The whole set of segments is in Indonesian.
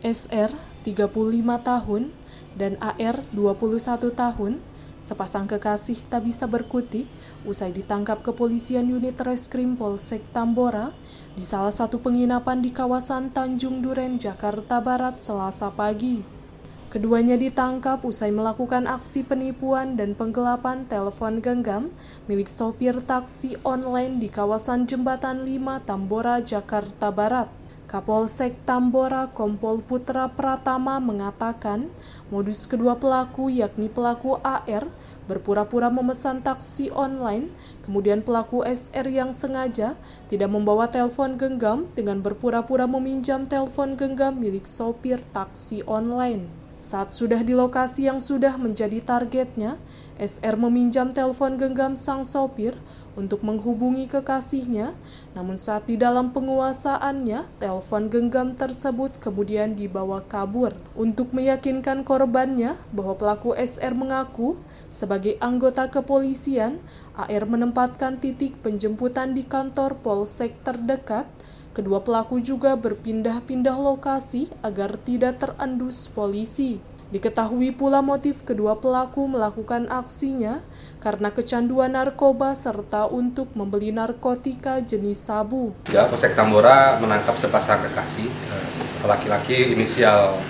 SR 35 tahun dan AR 21 tahun, sepasang kekasih tak bisa berkutik usai ditangkap kepolisian unit Reskrim Polsek Tambora di salah satu penginapan di kawasan Tanjung Duren, Jakarta Barat, Selasa pagi. Keduanya ditangkap usai melakukan aksi penipuan dan penggelapan telepon genggam milik sopir taksi online di kawasan Jembatan 5 Tambora, Jakarta Barat. Kapolsek Tambora Kompol Putra Pratama mengatakan modus kedua pelaku yakni pelaku AR berpura-pura memesan taksi online, kemudian pelaku SR yang sengaja tidak membawa telepon genggam dengan berpura-pura meminjam telepon genggam milik sopir taksi online. Saat sudah di lokasi yang sudah menjadi targetnya, SR meminjam telepon genggam sang sopir untuk menghubungi kekasihnya, namun saat di dalam penguasaannya, telepon genggam tersebut kemudian dibawa kabur. Untuk meyakinkan korbannya bahwa pelaku SR mengaku sebagai anggota kepolisian, AR menempatkan titik penjemputan di kantor polsek terdekat. Kedua pelaku juga berpindah-pindah lokasi agar tidak terendus polisi. Diketahui pula motif kedua pelaku melakukan aksinya karena kecanduan narkoba serta untuk membeli narkotika jenis sabu. Ya, Polsek Tambora menangkap sepasang kekasih, laki-laki inisial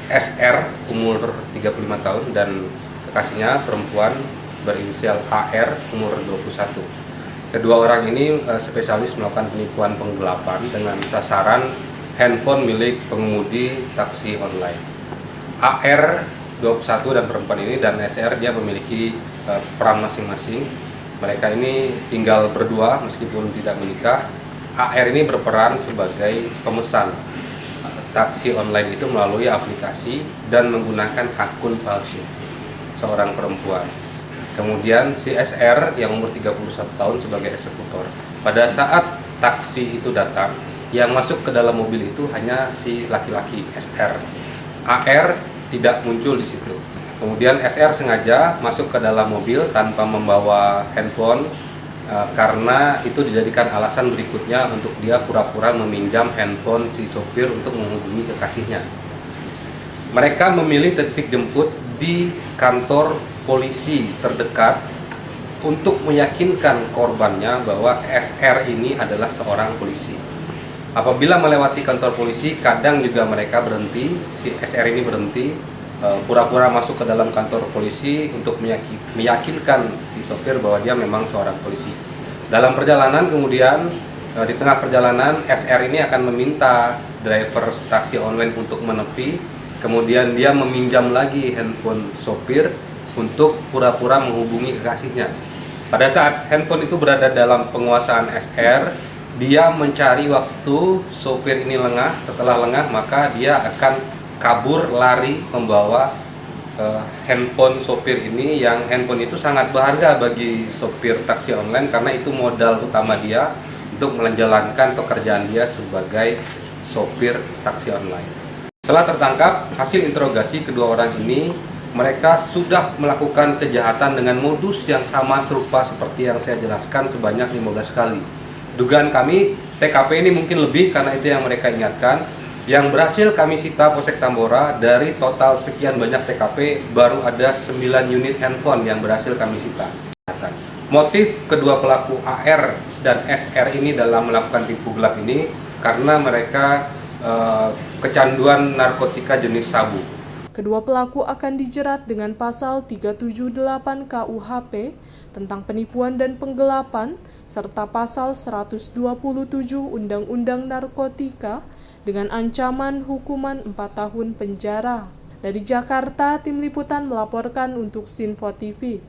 SR umur 35 tahun dan kekasihnya perempuan berinisial AR umur 21. Kedua orang ini spesialis melakukan penipuan penggelapan dengan sasaran handphone milik pengemudi taksi online. AR 21 dan perempuan ini dan SR dia memiliki peran masing-masing. Mereka ini tinggal berdua meskipun tidak menikah. AR ini berperan sebagai pemesan taksi online itu melalui aplikasi dan menggunakan akun palsu seorang perempuan. Kemudian si SR yang umur 31 tahun sebagai eksekutor. Pada saat taksi itu datang, yang masuk ke dalam mobil itu hanya si laki-laki SR. AR tidak muncul di situ. Kemudian SR sengaja masuk ke dalam mobil tanpa membawa handphone karena itu dijadikan alasan berikutnya untuk dia pura-pura meminjam handphone si sopir untuk menghubungi kekasihnya. Mereka memilih titik jemput di kantor polisi terdekat untuk meyakinkan korbannya bahwa SR ini adalah seorang polisi. Apabila melewati kantor polisi, kadang juga mereka berhenti, si SR ini berhenti, pura-pura masuk ke dalam kantor polisi untuk meyakinkan si sopir bahwa dia memang seorang polisi. Dalam perjalanan kemudian, di tengah perjalanan, SR ini akan meminta driver taksi online untuk menepi, kemudian dia meminjam lagi handphone sopir untuk pura-pura menghubungi kekasihnya. Pada saat handphone itu berada dalam penguasaan SR, dia mencari waktu sopir ini lengah. Setelah lengah, maka dia akan kabur lari membawa handphone sopir ini, yang handphone itu sangat berharga bagi sopir taksi online karena itu modal utama dia untuk menjalankan pekerjaan dia sebagai sopir taksi online. Setelah tertangkap, hasil interogasi kedua orang ini, mereka sudah melakukan kejahatan dengan modus yang sama serupa seperti yang saya jelaskan sebanyak 15 kali. Dugaan kami, TKP ini mungkin lebih karena itu yang mereka ingatkan. Yang berhasil kami sita Polsek Tambora dari total sekian banyak TKP, baru ada 9 unit handphone yang berhasil kami sita. Motif kedua pelaku AR dan SR ini dalam melakukan tipu gelap ini karena mereka kecanduan narkotika jenis sabu. Kedua pelaku akan dijerat dengan pasal 378 KUHP tentang penipuan dan penggelapan serta pasal 127 Undang-Undang Narkotika dengan ancaman hukuman 4 tahun penjara. Dari Jakarta, Tim Liputan melaporkan untuk Sinfo TV.